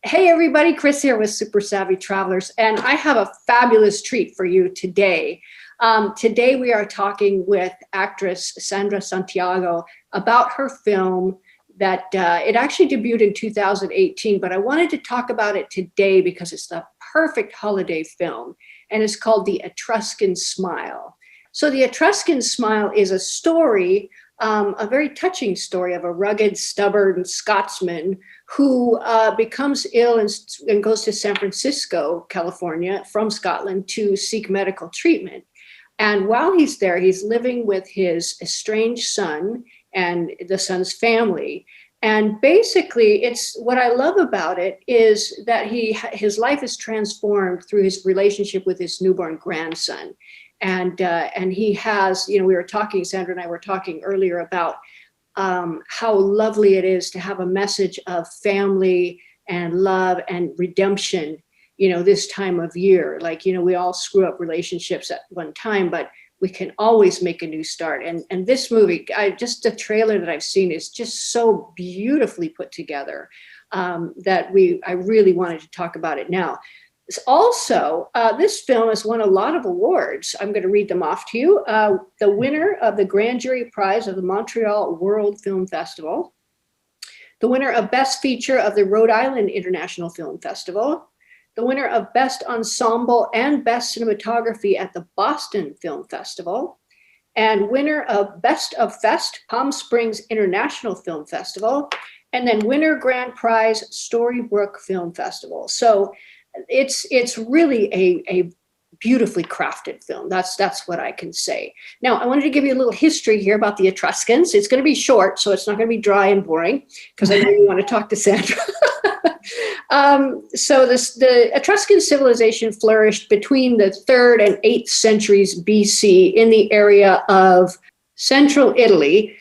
Hey everybody, Chris here with Super Savvy Travelers, and I have a fabulous treat for you today. Today we are talking with actress Sandra Santiago about her film that it actually debuted in 2018, but I wanted to talk about it today because it's the perfect holiday film, and it's called The Etruscan Smile. So The Etruscan Smile is a story, a very touching story of a rugged, stubborn Scotsman who becomes ill and goes to San Francisco, California, from Scotland to seek medical treatment. And while he's there, he's living with his estranged son and the son's family. And basically, it's what I love about it is that his life is transformed through his relationship with his newborn grandson. And he has, we were talking, Sandra and I were talking earlier about how lovely it is to have a message of family and love and redemption, this time of year. Like, we all screw up relationships at one time, but we can always make a new start. And this movie, just the trailer that I've seen is just so beautifully put together that I really wanted to talk about it now. Also, this film has won a lot of awards. I'm going to read them off to you. The winner of the Grand Jury Prize of the Montreal World Film Festival, the winner of Best Feature of the Rhode Island International Film Festival, the winner of Best Ensemble and Best Cinematography at the Boston Film Festival, and winner of Best of Fest, Palm Springs International Film Festival, and then winner Grand Prize, Storybrooke Film Festival. So it's really a beautifully crafted film. That's what I can say. Now, I wanted to give you a little history here about the Etruscans. It's going to be short, so it's not going to be dry and boring, because I know you want to talk to Sandra. So the Etruscan civilization flourished between the 3rd and 8th centuries BC in the area of central Italy.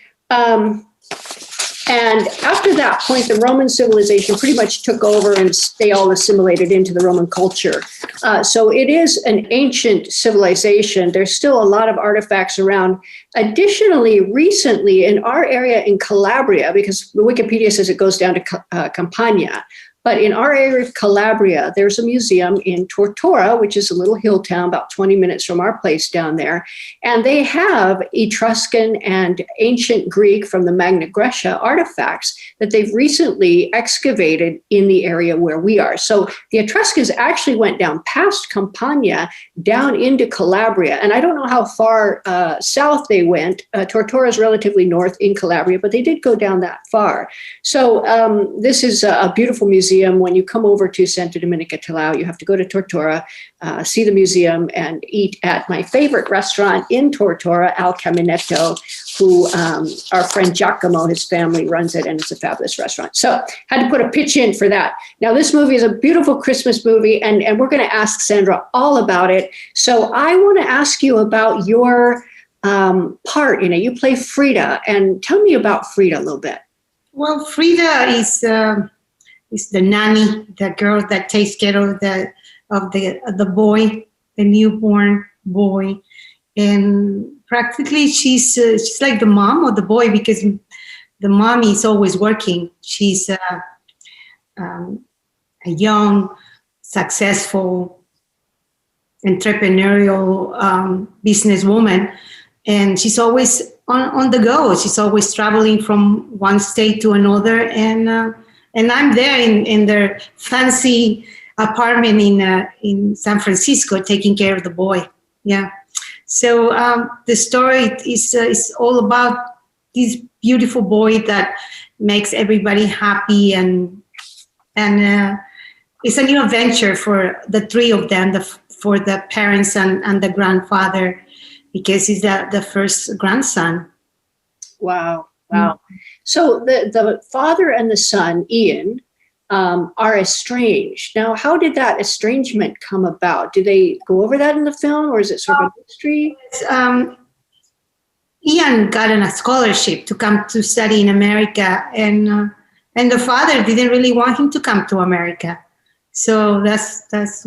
And after that point, the Roman civilization pretty much took over and they all assimilated into the Roman culture. So it is an ancient civilization. There's still a lot of artifacts around. Additionally, recently in our area in Calabria, because Wikipedia says it goes down to Campania, but in our area of Calabria, there's a museum in Tortora, which is a little hill town about 20 minutes from our place down there. And they have Etruscan and ancient Greek from the Magna Graecia artifacts that they've recently excavated in the area where we are. So the Etruscans actually went down past Campania, down into Calabria. And I don't know how far south they went. Tortora is relatively north in Calabria, but they did go down that far. So this is a beautiful museum. When you come over to Santa Dominica Talao, you have to go to Tortora, see the museum, and eat at my favorite restaurant in Tortora, Al Caminetto, who our friend Giacomo, his family, runs it, and it's a fabulous restaurant. So had to put a pitch in for that. Now, this movie is a beautiful Christmas movie, and we're going to ask Sandra all about it. So I want to ask you about your part in it. You play Frida, and tell me about Frida a little bit. Well, Frida is the nanny, the girl that takes care of the boy, the newborn boy, and practically she's like the mom of the boy, because the mommy is always working. She's a young, successful, entrepreneurial businesswoman, and she's always on the go. She's always traveling from one state to another, and I'm there in their fancy apartment in San Francisco, taking care of the boy. Yeah. So the story is all about this beautiful boy that makes everybody happy, and it's a new adventure for the three of them, for the parents and the grandfather, because he's the first grandson. Wow. Wow. So the father and the son, Ian, are estranged. Now, how did that estrangement come about? Do they go over that in the film, or is it sort of a mystery? Ian got a scholarship to come to study in America, and the father didn't really want him to come to America. So that's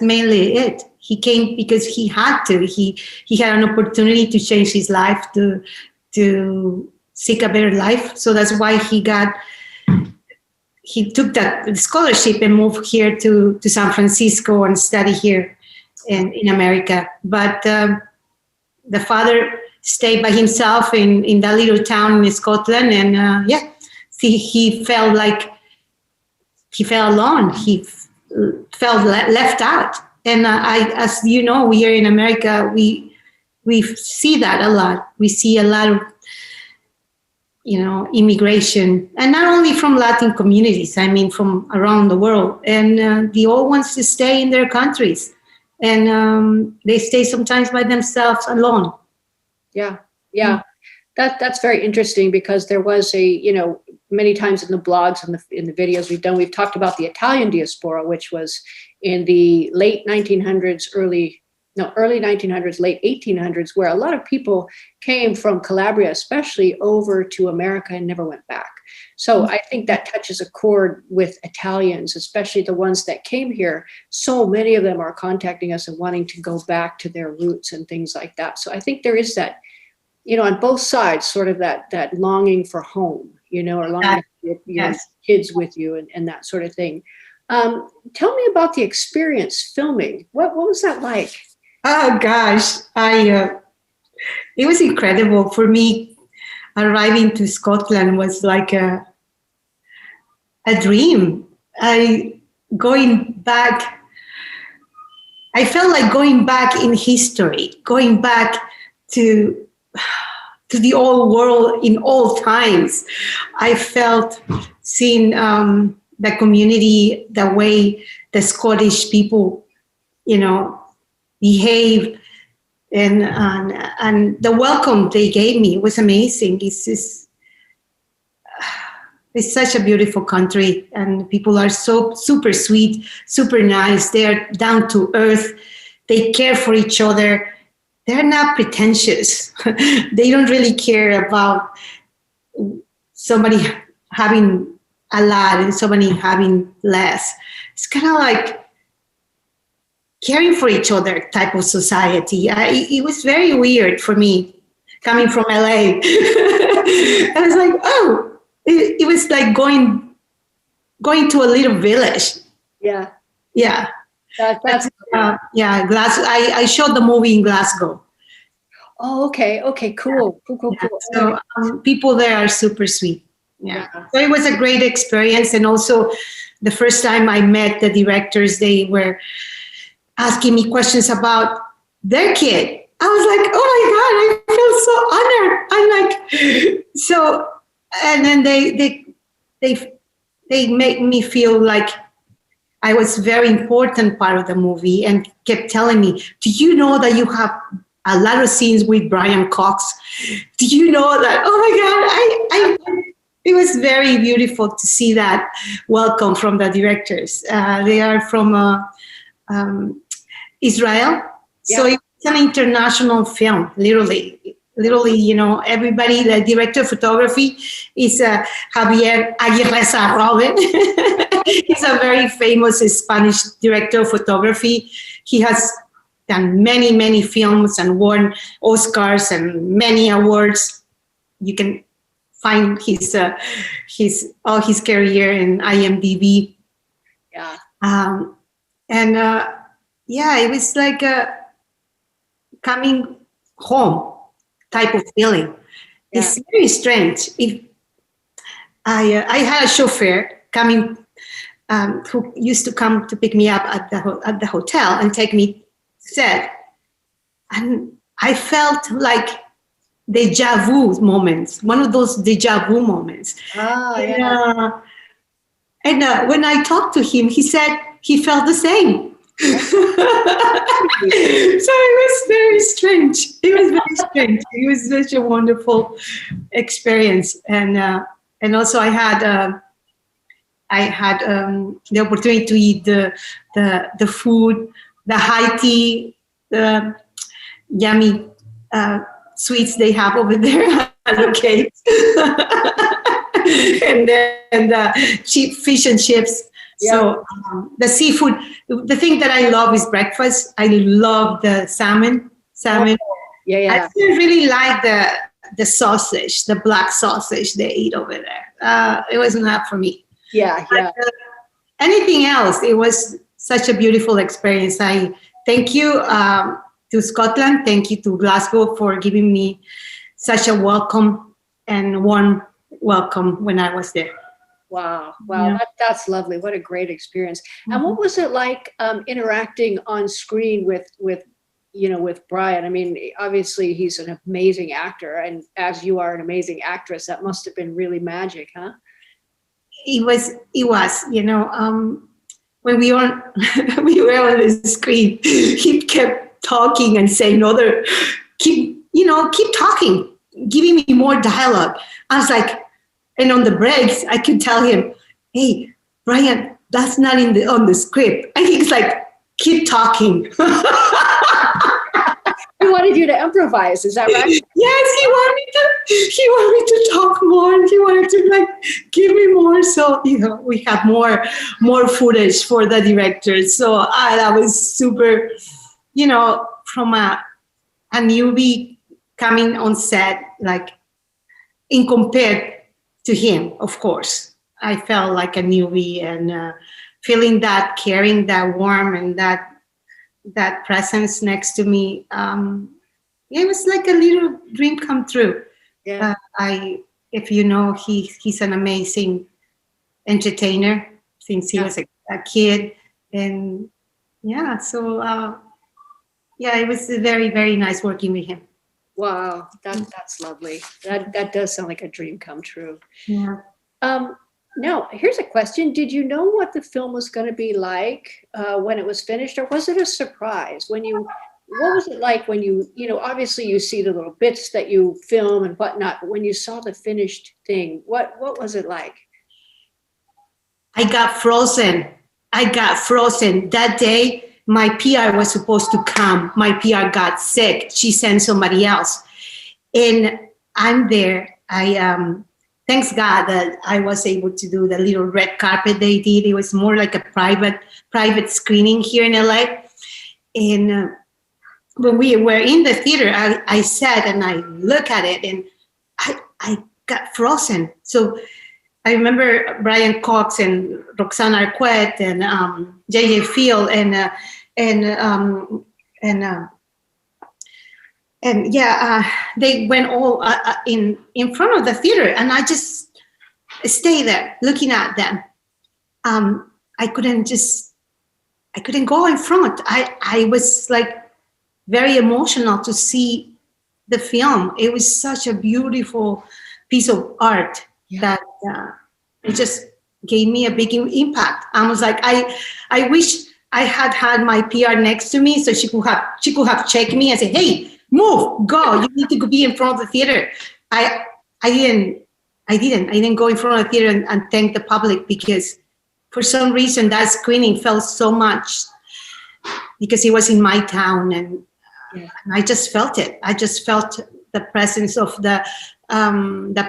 mainly it. He came because he had to. He had an opportunity to change his life, to seek a better life. So that's why he got he took that scholarship and moved here to San Francisco and study here in America. But the father stayed by himself in that little town in Scotland, and he felt like he felt alone. He felt left out. And as you know, we here in America, we see that a lot. We see a lot of immigration, and not only from Latin communities, I mean from around the world, and they all wants to stay in their countries, and they stay sometimes by themselves alone. Yeah. That's very interesting, because there was many times in the blogs and in the videos we've talked about the Italian diaspora, which was in the late 1900s, early 1900s, late 1800s, where a lot of people came from Calabria, especially, over to America and never went back. So I think that touches a chord with Italians, especially the ones that came here. So many of them are contacting us and wanting to go back to their roots and things like that. So I think there is that, on both sides, sort of that longing for home, or longing for your kids with you and that sort of thing. Tell me about the experience filming. What was that like? Oh gosh, it was incredible for me. Arriving to Scotland was like a dream. I felt like going back in history, going back to the old world in old times. I felt seeing the community, the way the Scottish people, behave, and the welcome they gave me was amazing. It's such a beautiful country, and people are so super sweet, super nice. They're down to earth. They care for each other. They're not pretentious. They don't really care about somebody having a lot and somebody having less. It's kind of like caring for each other type of society. It was very weird for me coming from LA. I was like, oh, it was like going to a little village. Yeah. That's Glasgow. I shot the movie in Glasgow. Oh, okay, cool. So people there are super sweet. Yeah. So it was a great experience, and also the first time I met the directors, they were asking me questions about their kid. I was like, oh my God, I feel so honored. I'm like, so, and then they make me feel like I was very important part of the movie, and kept telling me, do you know that you have a lot of scenes with Brian Cox? Do you know that? Oh my God, it was very beautiful to see that welcome from the directors. They are from Israel. Yeah. So it's an international film, literally, everybody, the director of photography is Javier Aguirre Robin. He's a very famous Spanish director of photography. He has done many, many films and won Oscars and many awards. You can find his career in IMDb. Yeah. It was like a coming home type of feeling. Yeah. It's very strange. I had a chauffeur coming who used to come to pick me up at the hotel and take me to set, and I felt like deja vu moments. One of those deja vu moments. Oh, yeah. And when I talked to him, he said he felt the same. So it was very strange. It was such a wonderful experience, and also I had the opportunity to eat the food, the high tea, the yummy sweets they have over there, the cakes, and then cheap fish and chips. Yeah. So the seafood, the thing that I love is breakfast. I love the salmon. Yeah. I didn't really like the sausage, the black sausage they eat over there. It was not for me. Yeah, yeah. Anything else, it was such a beautiful experience. I thank you to Scotland. Thank you to Glasgow for giving me such a welcome and warm welcome when I was there. Wow, wow, Yeah. that's lovely. What a great experience. And what Mhm. was it like interacting on screen with with Brian? I mean, obviously he's an amazing actor, and as you are an amazing actress, that must have been really magic, huh? It was, when we were we were on the screen, he kept talking and saying other, keep talking, giving me more dialogue. I was like, and on the breaks, I could tell him, hey, Brian, that's not in the on the script. And he's like, keep talking. He wanted you to improvise, is that right? Yes, he wanted me to talk more. He wanted to like give me more. So we have more footage for the director. So that was super. From a newbie coming on set, like in compared to him, of course, I felt like a newbie and feeling that caring, that warm, and that presence next to me. It was like a little dream come true. Yeah. I, if he's an amazing entertainer since he Yeah. was a kid, and yeah, so yeah, it was very very nice working with him. Wow, that's lovely. That does sound like a dream come true. Yeah. Um, Now, here's a question. Did you know what the film was going to be like when it was finished, or was it a surprise? What was it like when obviously you see the little bits that you film and whatnot, but when you saw the finished thing, what was it like? I got frozen. I got frozen that day. My PR was supposed to come. My PR got sick. She sent somebody else, and I'm there. I thanks God that I was able to do the little red carpet they did. It was more like a private screening here in LA. And when we were in the theater, I sat and I look at it, and I got frozen. So I remember Brian Cox and Roxanne Arquette and J.J. Field and and uh, and yeah, they went all in front of the theater, and I just stayed there looking at them. I couldn't go in front. I was like very emotional to see the film. It was such a beautiful piece of art that it just gave me a big impact. I was like, I wish I had my PR next to me so she could have checked me and say, hey, move, go. You need to be in front of the theater. I I didn't I didn't go in front of the theater and thank the public because for some reason that screening felt so much because it was in my town and I just felt it. I just felt the presence of the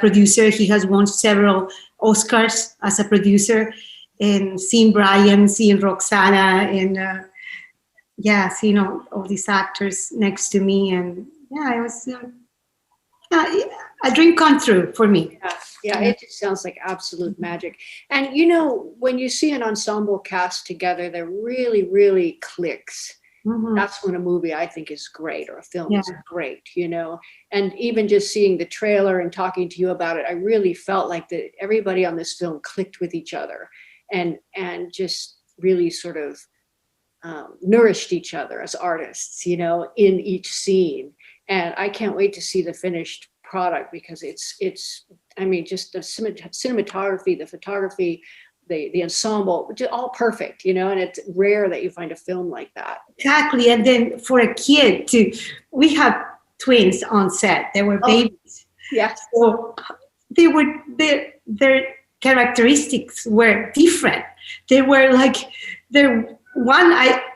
producer. He has won several Oscars as a producer, and seeing Brian, seeing Roxana, and seeing all these actors next to me, and it was a dream come true for me. Yeah, it just sounds like absolute magic. And when you see an ensemble cast together, that really, really clicks. Mhm. That's when a movie I think is great, or a film Yeah. is great, And even just seeing the trailer and talking to you about it, I really felt like that everybody on this film clicked with each other and just really sort of nourished each other as artists, in each scene. And I can't wait to see the finished product because it's I mean, just the cinematography, the photography, the ensemble, just all perfect, and it's rare that you find a film like that. Exactly. And then for a kid to, we have twins on set. They were babies. Yeah. So their characteristics were different. They were like,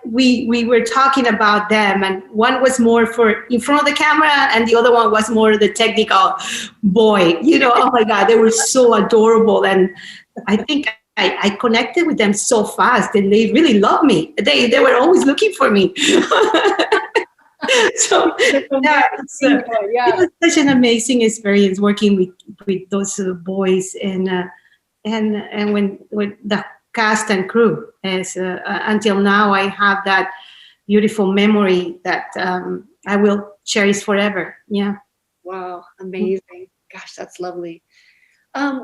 we were talking about them, and one was more for in front of the camera and the other one was more the technical boy, oh my God, they were so adorable. And I think I connected with them so fast and they really loved me. They were always looking for me. So it was such an amazing experience working with those boys, and and when with the cast and crew. As until now, I have that beautiful memory that I will cherish forever. Yeah. Wow, amazing. Gosh, that's lovely.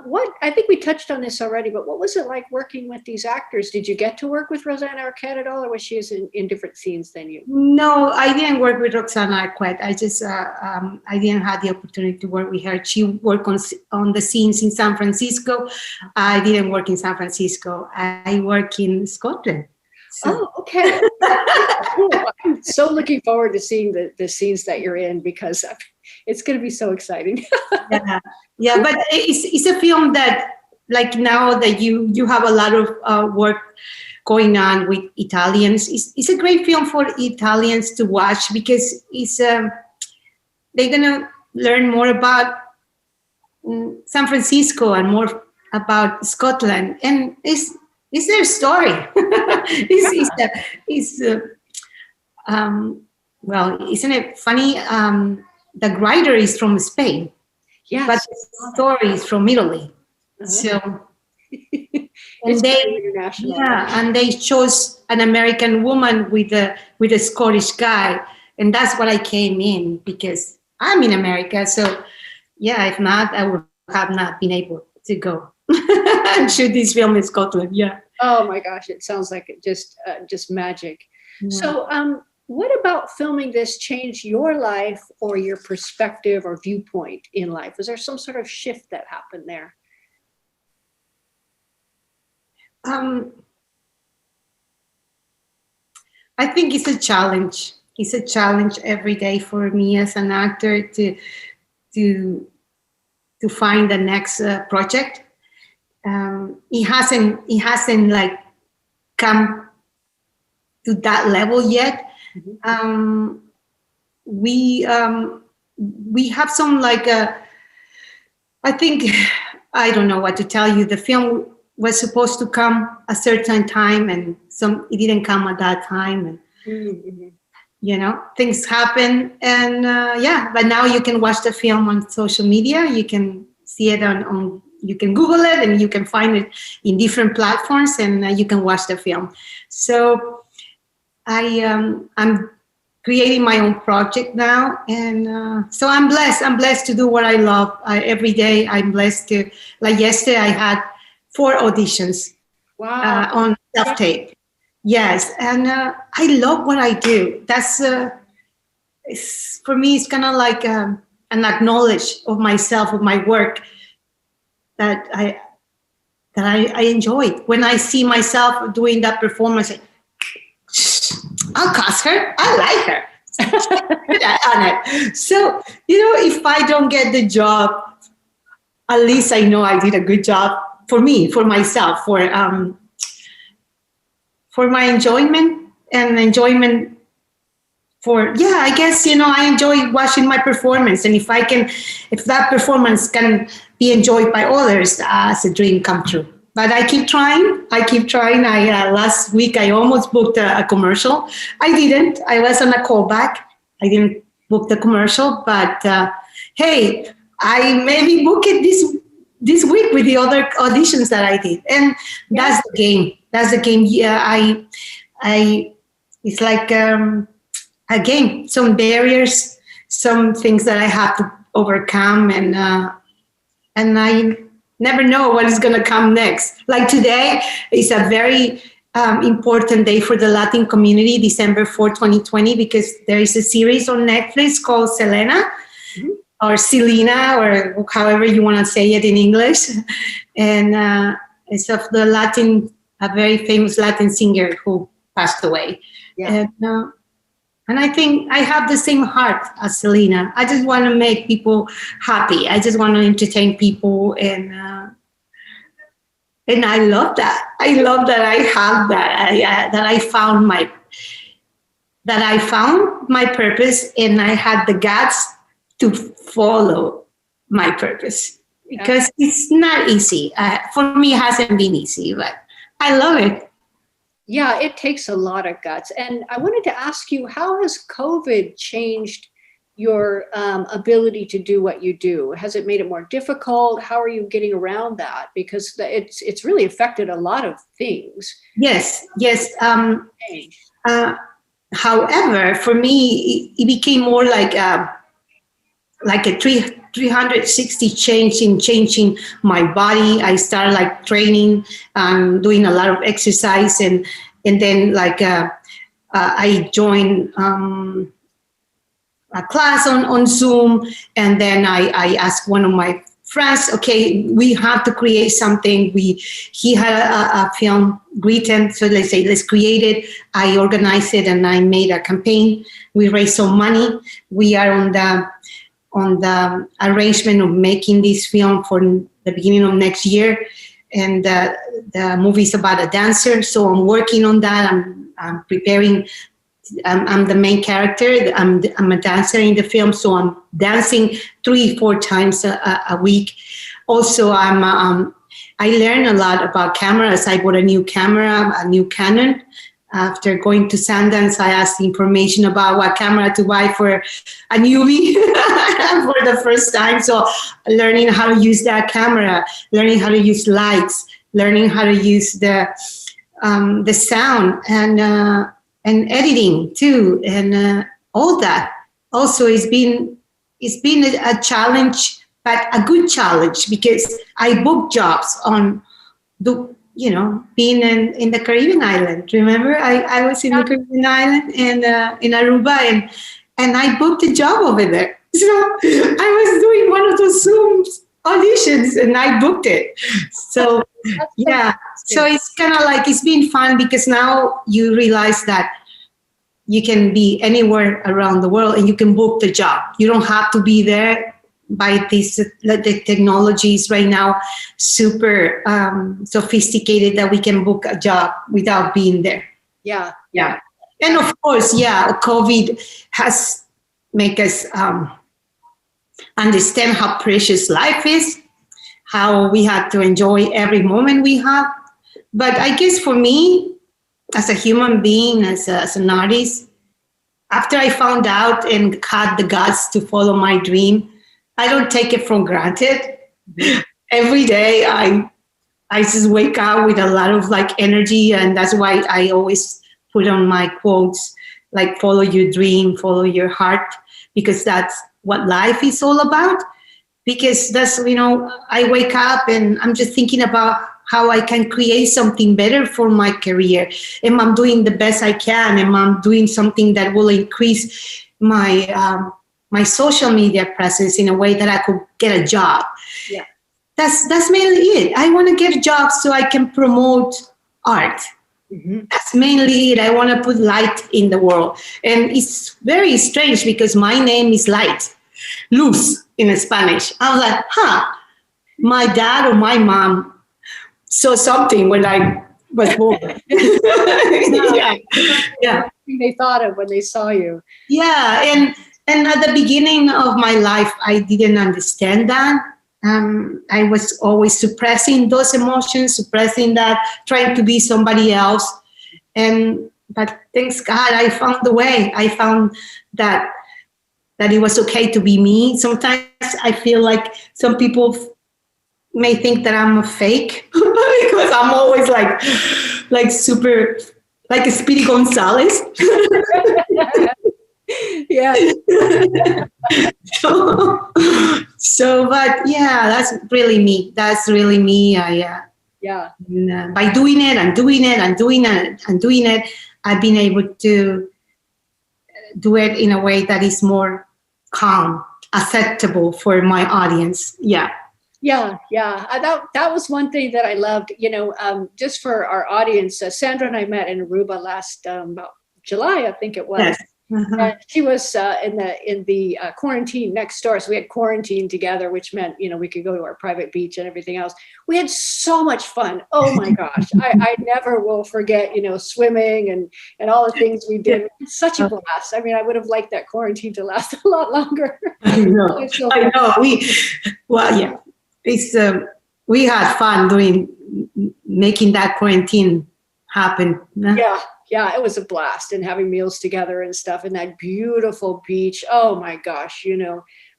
What I think we touched on this already, but what was it like working with these actors? Did you get to work with Rosanna Arquette at all, or was she in different scenes than you? No, I didn't work with Roxana Arquette. I just I didn't have the opportunity to work with her. She worked on the scenes in San Francisco. I didn't work in San Francisco. I work in Scotland. So. Oh, okay. Cool. I'm so looking forward to seeing the scenes that you're in, because it's going to be so exciting. Yeah, but it's a film that, like, now that you have a lot of work going on with Italians, it's a great film for Italians to watch, because it's they're gonna learn more about San Francisco and more about Scotland, and it's their story. Well, isn't it funny? The writer is from Spain. Yes. But the story is from Italy. So it's very international. Yeah, and they chose an American woman with a Scottish guy, and that's what I came in, because I'm in America. So yeah, if not, I would have not been able to go and shoot this film in Scotland. Yeah. Oh my gosh, it sounds like it just magic. Yeah. So what about filming this changed your life or your perspective or viewpoint in life? Was there some sort of shift that happened there? I think it's a challenge. It's a challenge every day for me as an actor to find the next project. It hasn't like come to that level yet. Mm-hmm. We have some I think, I don't know what to tell you. The film was supposed to come a certain time, and it didn't come at that time, and mm-hmm. Things happen, and but now you can watch the film on social media. You can see it on you can Google it, and you can find it in different platforms, and you can watch the film. So I'm creating my own project now, and so I'm blessed. I'm blessed to do what I love every day. I'm blessed to, like yesterday, I had 4 auditions. Wow. On self-tape. Yes, and I love what I do. That's for me. It's kind of like an acknowledge of myself, of my work, that I enjoy. When I see myself doing that performance, I'll cast her. I like her. On it. So, if I don't get the job, at least I know I did a good job for me, for myself, for my enjoyment and enjoyment for, I guess, I enjoy watching my performance. And if that performance can be enjoyed by others, it's a dream come true. But I keep trying. Last week, I almost booked a commercial. I didn't. I was on a callback. I didn't book the commercial, but hey, I maybe book it this week with the other auditions that I did. And that's the game. Yeah, it's like a game. Some barriers, some things that I have to overcome, and I never know what is going to come next. Like today is a very important day for the Latin community, December 4, 2020, because there is a series on Netflix called Selena, mm-hmm. or Selena, or however you want to say it in English. And it's of a very famous Latin singer who passed away. Yeah. And I think I have the same heart as Selena. I just want to make people happy. I just want to entertain people, and I love that. I love that I have that. That I found my purpose, and I had the guts to follow my purpose, because it's not easy. For me, it hasn't been easy, but I love it. Yeah, it takes a lot of guts. And I wanted to ask you, how has COVID changed your ability to do what you do? Has it made it more difficult? How are you getting around that? Because it's really affected a lot of things. Yes, yes. However, for me, it became more like a 360 changing my body. I started like training, doing a lot of exercise, and then I joined a class on Zoom, and then I asked one of my friends, okay, we have to create something. He had a film written, so let's create it. I organized it and I made a campaign. We raised some money. We are on the arrangement of making this film for the beginning of next year, and the movie is about a dancer. So I'm working on that. I'm preparing. I'm the main character. I'm a dancer in the film, so I'm dancing 3-4 times a week. Also, I learned a lot about cameras. I bought a new camera, a new Canon. After going to Sundance, I asked information about what camera to buy for a newbie for the first time. So learning how to use that camera, learning how to use lights, learning how to use the sound, and editing too, and all that. Also, it's been a challenge, but a good challenge, because I booked jobs on being in the Caribbean island. Remember, I was in the Caribbean island and in Aruba, and I booked a job over there. So I was doing one of those Zoom auditions, and I booked it. So yeah, so it's kind of like, it's been fun, because now you realize that you can be anywhere around the world and you can book the job. You don't have to be there. By the technologies right now, super sophisticated, that we can book a job without being there. Yeah. And of course, COVID has made us understand how precious life is, how we have to enjoy every moment we have. But I guess for me, as a human being, as an artist, after I found out and had the guts to follow my dream, I don't take it for granted. Every day I just wake up with a lot of energy, and that's why I always put on my quotes, like, follow your dream, follow your heart, because that's what life is all about. Because that's, I wake up and I'm just thinking about how I can create something better for my career. Am I doing the best I can? Am I doing something that will increase my social media presence in a way that I could get a job? Yeah. That's mainly it. I want to get a job so I can promote art. Mm-hmm. That's mainly it. I want to put light in the world. And it's very strange, because my name is Light, Luz in Spanish. I was like, my dad or my mom saw something when I was born. Yeah. They thought of when they saw you. Yeah, and at the beginning of my life, I didn't understand that. I was always suppressing those emotions, suppressing that, trying to be somebody else. But thanks God, I found the way. I found that it was okay to be me. Sometimes I feel like some people may think that I'm a fake because I'm always like super, like a Speedy Gonzalez. Yeah. But yeah, that's really me. That's really me. By doing it and doing it and doing it and doing it, I've been able to do it in a way that is more calm, acceptable for my audience. Yeah. That was one thing that I loved. Just for our audience, Sandra and I met in Aruba last about July, I think it was. Yes. Uh-huh. She was in the quarantine next door, so we had quarantine together, which meant we could go to our private beach and everything else. We had so much fun. Oh my gosh, I never will forget swimming and all the things we did. It's such a blast. I mean, I would have liked that quarantine to last a lot longer. I know. We had fun making that quarantine happen. Yeah. Yeah, it was a blast, and having meals together and stuff, and that beautiful beach. Oh my gosh,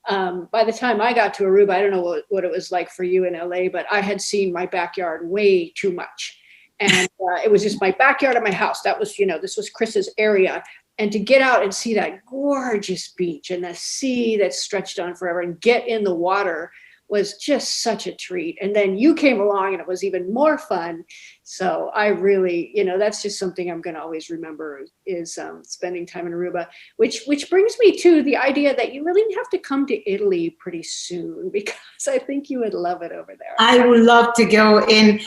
by the time I got to Aruba, I don't know what it was like for you in LA, but I had seen my backyard way too much. And it was just my backyard of my house. That was, this was Chris's area. And to get out and see that gorgeous beach and the sea that stretched on forever and get in the water was just such a treat. And then you came along and it was even more fun. So I really, that's just something I'm going to always remember is spending time in Aruba, which brings me to the idea that you really have to come to Italy pretty soon, because I think you would love it over there. I would love to go. In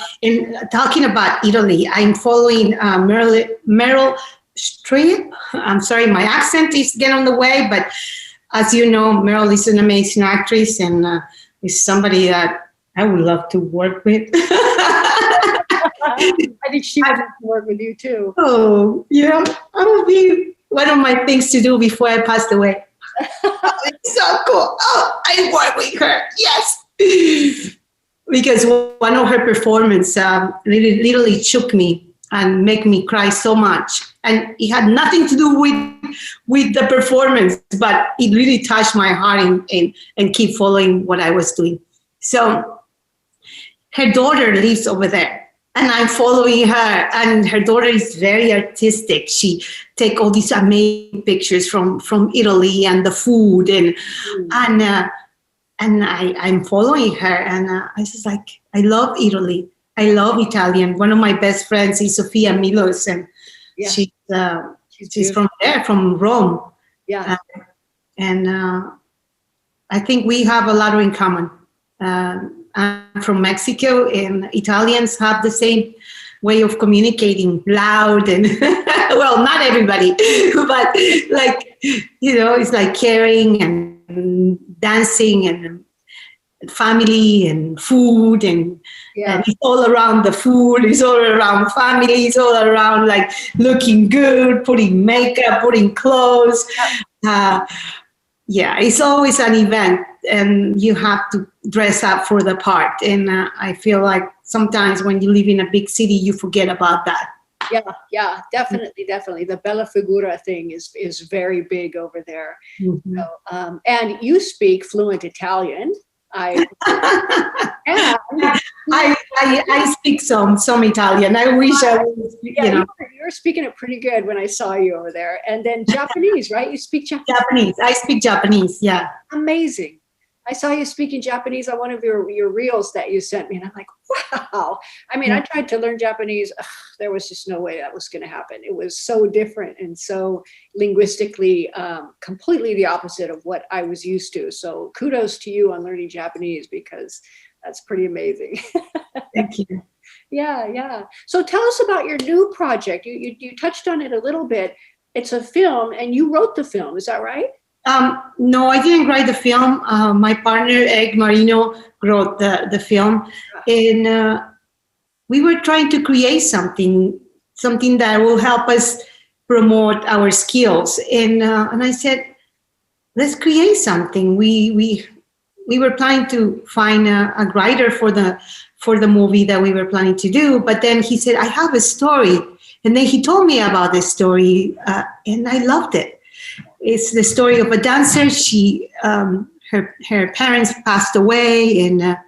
talking about Italy, I'm following Meryl Streep. I'm sorry, my accent is getting on the way, but as you know, Meryl is an amazing actress and is somebody that I would love to work with. I think she would like to work with you too. Oh, yeah, that would be one of my things to do before I passed away. It's so cool. Oh, I work with her. Yes. Because one of her performances literally shook me and make me cry so much. And it had nothing to do with the performance, but it really touched my heart and keep following what I was doing. So her daughter lives over there. And I'm following her, and her daughter is very artistic. She take all these amazing pictures from Italy and the food, and I'm following her, and I was just like, I love Italy. I love Italian. One of my best friends is Sofia Milos, and she's from there, from Rome. Yeah, and I think we have a lot in common. I'm from Mexico, and Italians have the same way of communicating, loud and well, not everybody, but like, it's like caring and dancing and family and food and it's all around the food, it's all around family, it's all around like looking good, putting makeup, putting clothes. It's always an event and you have to dress up for the part. And I feel like sometimes when you live in a big city, you forget about that. Yeah, definitely. The bella figura thing is very big over there. Mm-hmm. So, and you speak fluent Italian. I speak some Italian. I wish I would speak, you were speaking it pretty good when I saw you over there. And then Japanese, right? You speak Japanese? Japanese. I speak Japanese, yeah. Amazing. I saw you speaking Japanese on one of your reels that you sent me, and I'm like, wow. I mean, I tried to learn Japanese. There was just no way that was going to happen. It was so different and so linguistically completely the opposite of what I was used to. So kudos to you on learning Japanese, because that's pretty amazing. Thank you. Yeah. So tell us about your new project. You touched on it a little bit. It's a film, and you wrote the film. Is that right? No, I didn't write the film. My partner, Egg Marino, wrote the film. And we were trying to create something that will help us promote our skills. And I said, let's create something. We were planning to find a writer for the movie that we were planning to do. But then he said, I have a story. And then he told me about this story, and I loved it. It's the story of a dancer. She, her parents passed away, and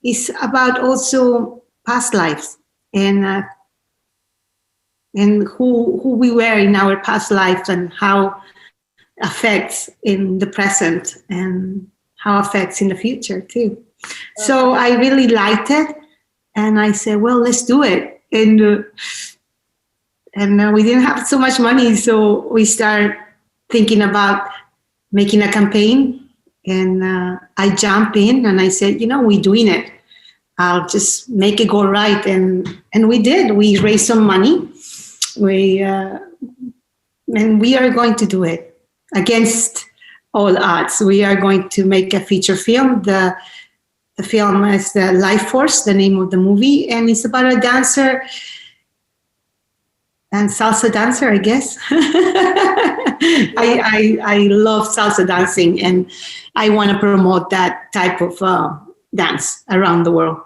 it's about also past lives and who we were in our past lives and how affects in the present and how affects in the future too. So I really liked it, and I said, well, let's do it. And we didn't have so much money, so we started thinking about making a campaign, and I jumped in and I said, we're doing it. I'll just make it go right, and we did. We raised some money. And we are going to do it against all odds. We are going to make a feature film. The film is the Life Force, the name of the movie, and it's about a dancer and salsa dancer, I guess. I love salsa dancing, and I want to promote that type of dance around the world.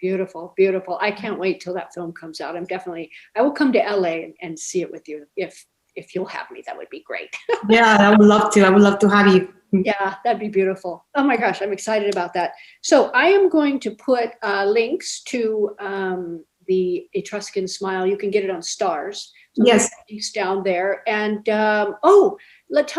Beautiful, beautiful. I can't wait till that film comes out. I will come to LA and see it with you if you'll have me. That would be great. Yeah, I would love to. I would love to have you. Yeah, that'd be beautiful. Oh my gosh, I'm excited about that. So I am going to put links to the Etruscan Smile. You can get it on Stars. So Yes. links down there. And tell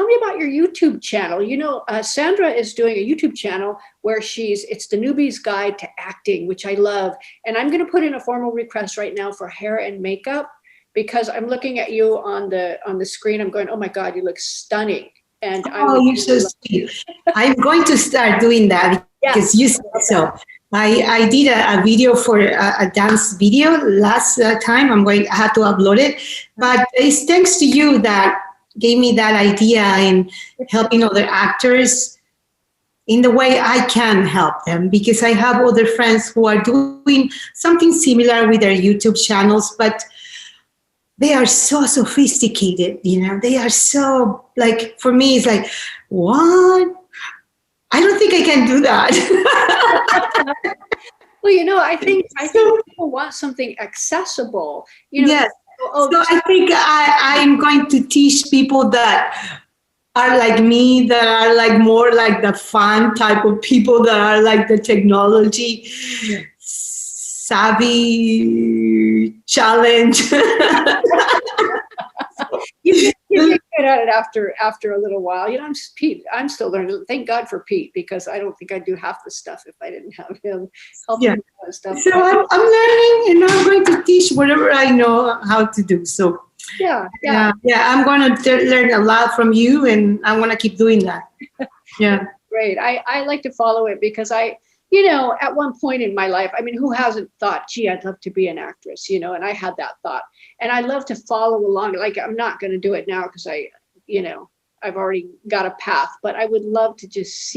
me about your YouTube channel. You know, Sandra is doing a YouTube channel where it's the Newbie's Guide to Acting, which I love. And I'm going to put in a formal request right now for hair and makeup, because I'm looking at you on the screen. I'm going, oh my God, you look stunning. And You're so sweet. I'm going to start doing that because you said so. I did a video for a dance video last time. I had to upload it, but it's thanks to you that gave me that idea in helping other actors in the way I can help them, because I have other friends who are doing something similar with their YouTube channels, but they are so sophisticated, they are so, like, for me, it's like, what? I don't think I can do that. Well, I think people want something accessible. Yes. So I think I'm going to teach people that are like me, that are like more like the fun type of people, that are like the technology savvy challenge. You get good at it after a little while. I'm still learning. Thank God for Pete, because I don't think I'd do half the stuff if I didn't have him helping me with that stuff. So I'm learning, and I'm going to teach whatever I know how to do. So yeah, I'm going to learn a lot from you, and I want to keep doing that. Yeah. Great. I like to follow it because at one point in my life, who hasn't thought, gee, I'd love to be an actress, and I had that thought, and I love to follow along. Like, I'm not going to do it now because I've already got a path, but I would love to just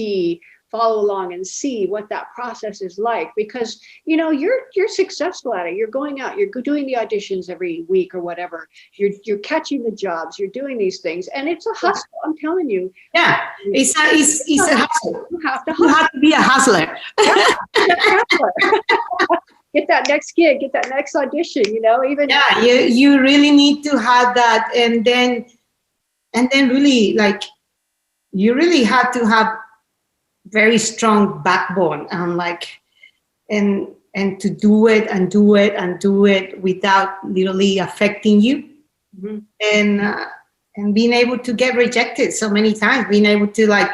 follow along and see what that process is like, because, you're successful at it. You're going out, you're doing the auditions every week or whatever. You're catching the jobs, you're doing these things, and it's a hustle. I'm telling you. Yeah, it's a hustle. You have to be a hustler. Get that next gig, get that next audition, even. Yeah, you really need to have that. And then really, like, you really have to have very strong backbone, and to do it and do it and do it without literally affecting you. Mm-hmm. And being able to get rejected so many times, being able to, like,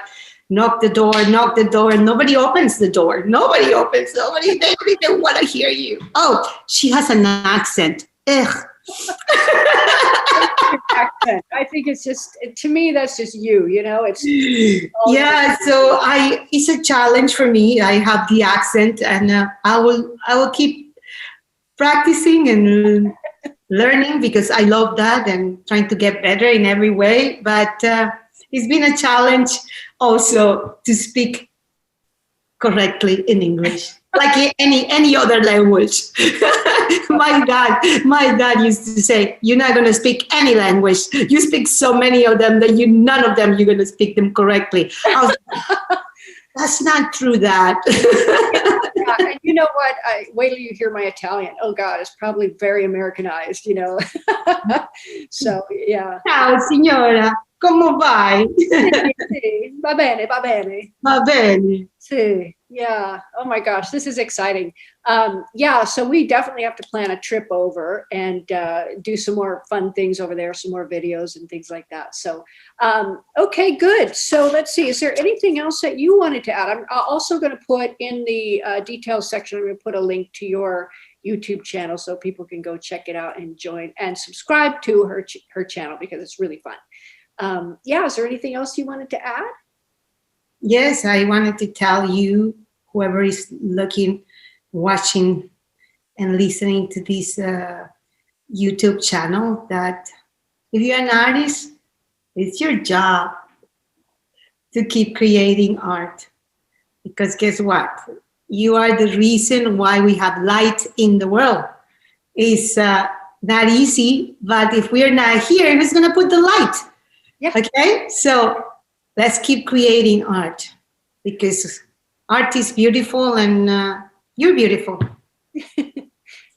knock the door, and nobody opens the door. They don't even want to hear you. Oh, she has an accent. Ugh. I think it's just, to me, that's just you, it's so it's a challenge for me. I have the accent, and I will keep practicing and learning, because I love that and trying to get better in every way. But it's been a challenge also to speak correctly in English, like any other language. My dad used to say, "You're not going to speak any language. You speak so many of them that none of them you're going to speak them correctly." I was like, that's not true, Dad. And you know what? Wait till you hear my Italian. Oh God, it's probably very Americanized, So yeah. Ciao signora, come vai? Sì, va bene, va bene. Va bene. Sì. Yeah. Oh my gosh, this is exciting. So we definitely have to plan a trip over and do some more fun things over there, some more videos and things like that. So, okay, good. So let's see, is there anything else that you wanted to add? I'm also going to put in the details section, I'm going to put a link to your YouTube channel so people can go check it out and join and subscribe to her channel, because it's really fun. Is there anything else you wanted to add? Yes, I wanted to tell you, whoever is looking, watching, and listening to this YouTube channel, that if you're an artist, it's your job to keep creating art. Because guess what? You are the reason why we have light in the world. It's not easy, but if we're not here, who's going to put the light? Yeah. Okay? So let's keep creating art, because art is beautiful, and you're beautiful.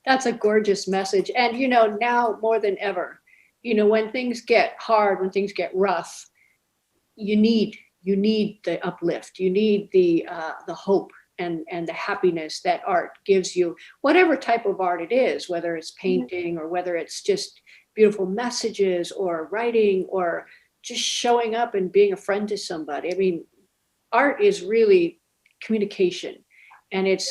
That's a gorgeous message. And, now more than ever, when things get hard, when things get rough, you need the uplift. You need the hope and the happiness that art gives you, whatever type of art it is, whether it's painting or whether it's just beautiful messages or writing or just showing up and being a friend to somebody. I mean, art is really communication, and it's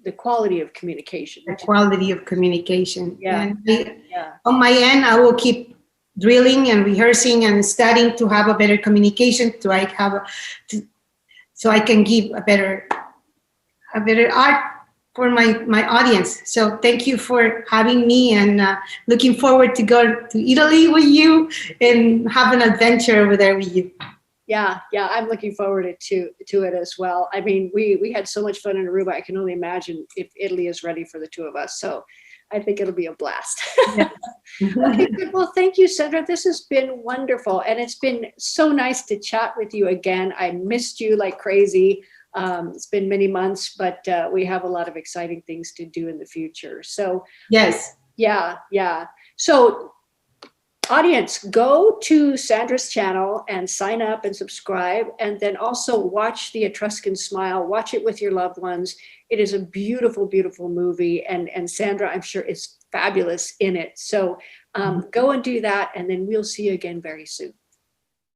the quality of communication. The quality of communication. Yeah. And Yeah. on my end, I will keep drilling and rehearsing and studying to have a better communication, so I can give a better art for my audience. So thank you for having me, and looking forward to go to Italy with you and have an adventure over there with you. Yeah, I'm looking forward to it as well. I mean, we had so much fun in Aruba. I can only imagine if Italy is ready for the two of us. So I think it'll be a blast. Okay, good. Well, thank you, Sandra. This has been wonderful. And it's been so nice to chat with you again. I missed you like crazy. It's been many months, but we have a lot of exciting things to do in the future. So yes. Yeah. So audience, go to Sandra's channel and sign up and subscribe, and then also watch the Etruscan Smile. Watch it with your loved ones. It is a beautiful, beautiful movie, and Sandra, I'm sure, is fabulous in it. So go and do that, and then we'll see you again very soon.